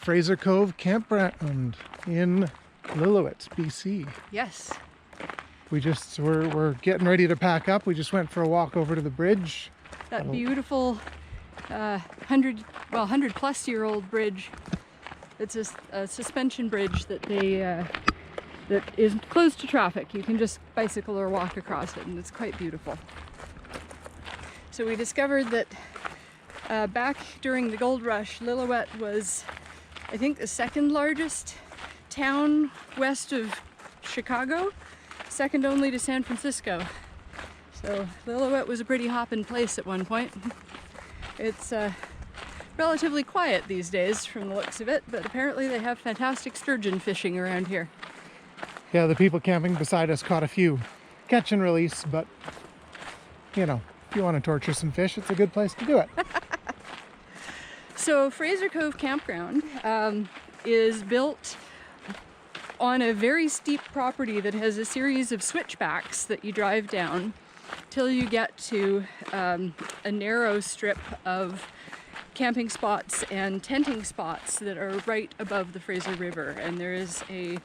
Fraser Cove Campground in Lillooet, BC. Yes. We're getting ready to pack up. We just went for a walk over to the bridge. That beautiful 100-plus-year-old bridge. It's a suspension bridge that that is closed to traffic. You can just bicycle or walk across it, and it's quite beautiful. So we discovered that back during the gold rush, Lillooet was, I think, the second largest town west of Chicago, second only to San Francisco. So Lillooet was a pretty hoppin' place at one point. It's relatively quiet these days from the looks of it, but apparently they have fantastic sturgeon fishing around here. Yeah, the people camping beside us caught a few catch and release, but you know, if you want to torture some fish, it's a good place to do it. So Fraser Cove Campground is built on a very steep property that has a series of switchbacks that you drive down till you get to a narrow strip of camping spots and tenting spots that are right above the Fraser River. And there is a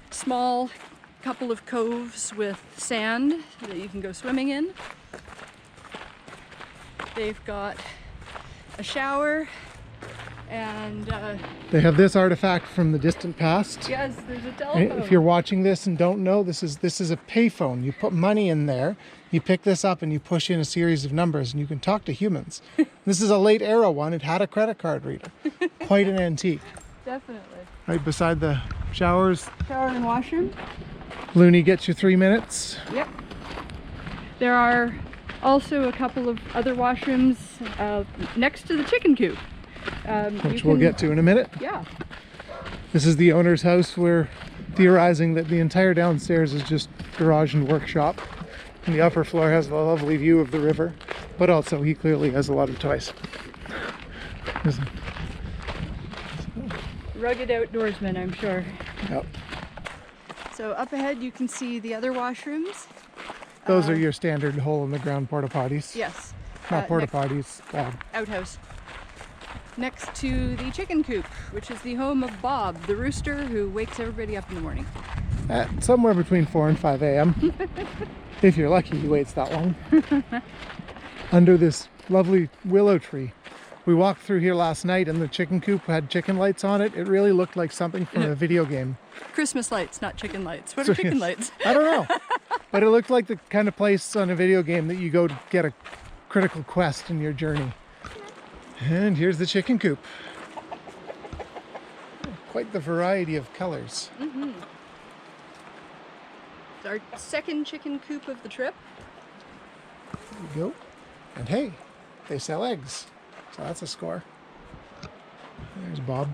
small couple of coves with sand that you can go swimming in. They've got a shower, and they have this artifact from the distant past. yes, there's a telephone. If you're watching this and don't know, this is a payphone. You put money in there, you pick this up, and you push in a series of numbers, and you can talk to humans. This is a late era one. It had a credit card reader. Quite an antique. Definitely. Right beside the showers. Shower and washroom. Looney gets you 3 minutes. Yep. There are also a couple of other washrooms next to the chicken coop. Which we'll get to in a minute. Yeah. This is the owner's house. We're theorizing that the entire downstairs is just garage and workshop. And the upper floor has a lovely view of the river, but also he clearly has a lot of toys. Rugged outdoorsman, I'm sure. Yep. So up ahead you can see the other washrooms. Those are your standard hole-in-the-ground porta potties. Yes. Not porta potties. Outhouse. Next to the chicken coop, which is the home of Bob, the rooster who wakes everybody up in the morning. At somewhere between 4 and 5 a.m. If you're lucky, he waits that long. Under this lovely willow tree. We walked through here last night and the chicken coop had chicken lights on it. It really looked like something from a video game. Christmas lights, not chicken lights. What are chicken lights? I don't know. But it looked like the kind of place on a video game that you go to get a critical quest in your journey. And here's the chicken coop. Quite the variety of colors. Mm-hmm. It's our second chicken coop of the trip. There you go. And hey, they sell eggs. So that's a score. There's Bob.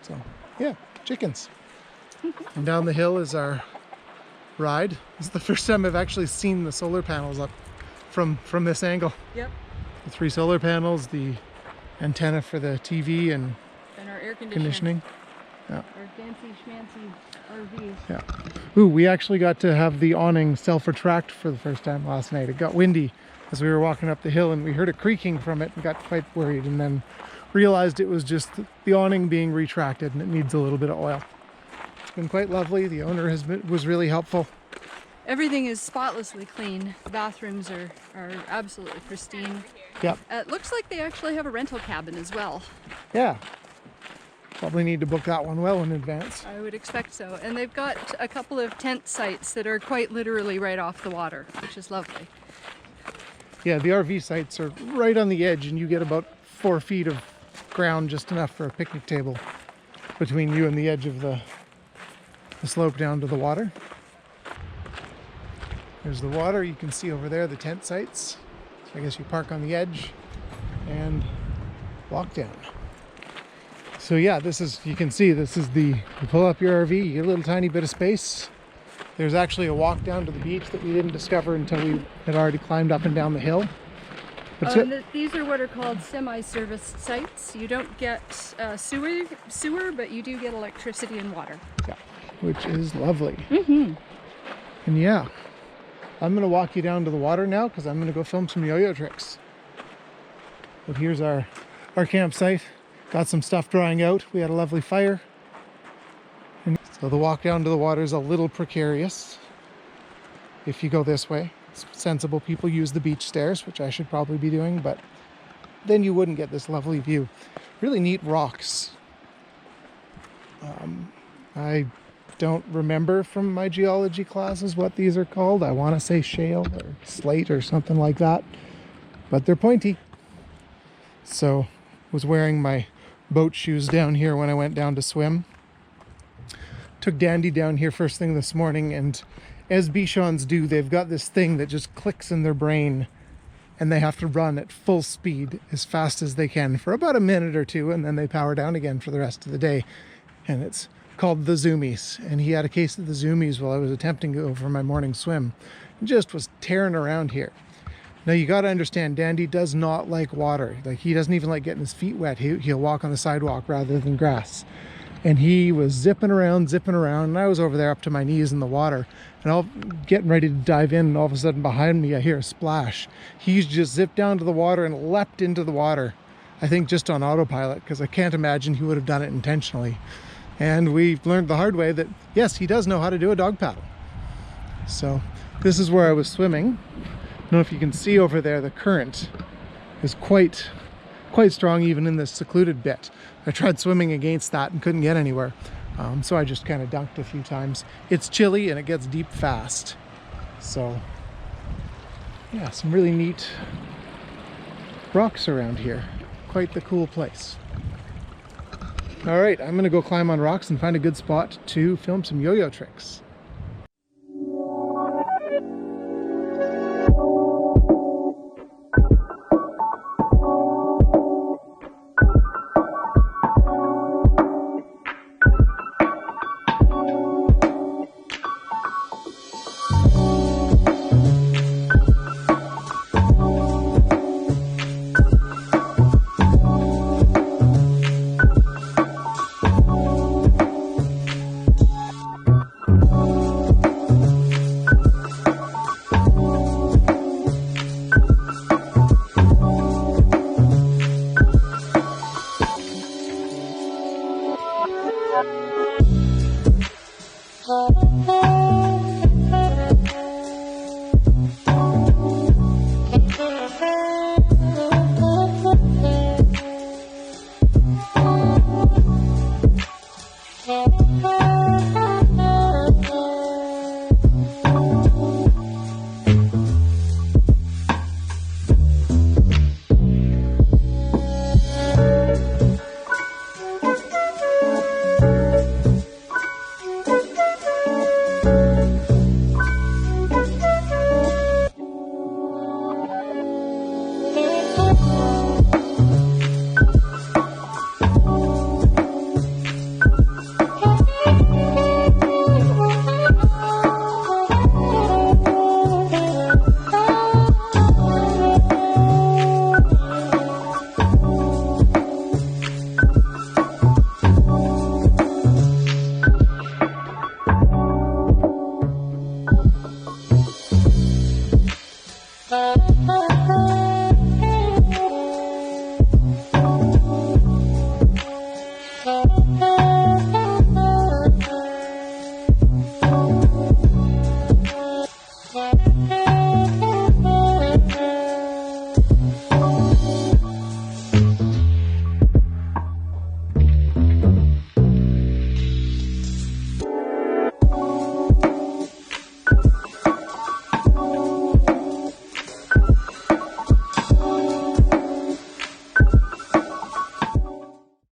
So, yeah, chickens. And down the hill is our ride. This is the first time I've actually seen the solar panels up from this angle. Yep. The 3 solar panels, the antenna for the TV and our air conditioning. Yeah. Our fancy schmancy RV. Yeah. Ooh, we actually got to have the awning self-retract for the first time last night. It got windy as we were walking up the hill and we heard a creaking from it and got quite worried, and then realized it was just the awning being retracted and it needs a little bit of oil. It's been quite lovely. The owner was really helpful. Everything is spotlessly clean. The bathrooms are absolutely pristine. Yep. It looks like they actually have a rental cabin as well. Yeah. Probably need to book that one well in advance. I would expect so. And they've got a couple of tent sites that are quite literally right off the water, which is lovely. Yeah, the RV sites are right on the edge and you get about 4 feet of ground, just enough for a picnic table between you and the edge of the slope down to the water. There's the water. You can see over there the tent sites. So I guess you park on the edge and walk down. So yeah, you can see this is you pull up your RV, you get a little tiny bit of space. There's actually a walk down to the beach that we didn't discover until we had already climbed up and down the hill. These are what are called semi-service sites. You don't get sewer, but you do get electricity and water. Yeah, which is lovely. Mm-hmm. And yeah, I'm going to walk you down to the water now because I'm going to go film some yo-yo tricks. But here's our campsite. got some stuff drying out. We had a lovely fire. And so the walk down to the water is a little precarious if you go this way. Sensible people use the beach stairs, which I should probably be doing, but then you wouldn't get this lovely view. Really neat rocks. I don't remember from my geology classes what these are called. I want to say shale or slate or something like that, but they're pointy. So was wearing my boat shoes down here when I went down to swim. Took Dandy down here first thing this morning, and as Bichons do, they've got this thing that just clicks in their brain and they have to run at full speed as fast as they can for about a minute or two, and then they power down again for the rest of the day. And it's called the Zoomies. And he had a case of the Zoomies while I was attempting to go for my morning swim. And just was tearing around here. Now you got to understand, Dandy does not like water. Like, he doesn't even like getting his feet wet. He'll walk on the sidewalk rather than grass. And he was zipping around, and I was over there up to my knees in the water, and all getting ready to dive in, and all of a sudden behind me I hear a splash. He's just zipped down to the water and leapt into the water. I think just on autopilot, because I can't imagine he would have done it intentionally. And we learned the hard way that yes, he does know how to do a dog paddle. So this is where I was swimming. I don't know if you can see over there, the current is quite strong even in this secluded bit. I tried swimming against that and couldn't get anywhere. So I just kind of dunked a few times. It's chilly and it gets deep fast. So yeah, some really neat rocks around here. Quite the cool place. All right, I'm gonna go climb on rocks and find a good spot to film some yo-yo tricks.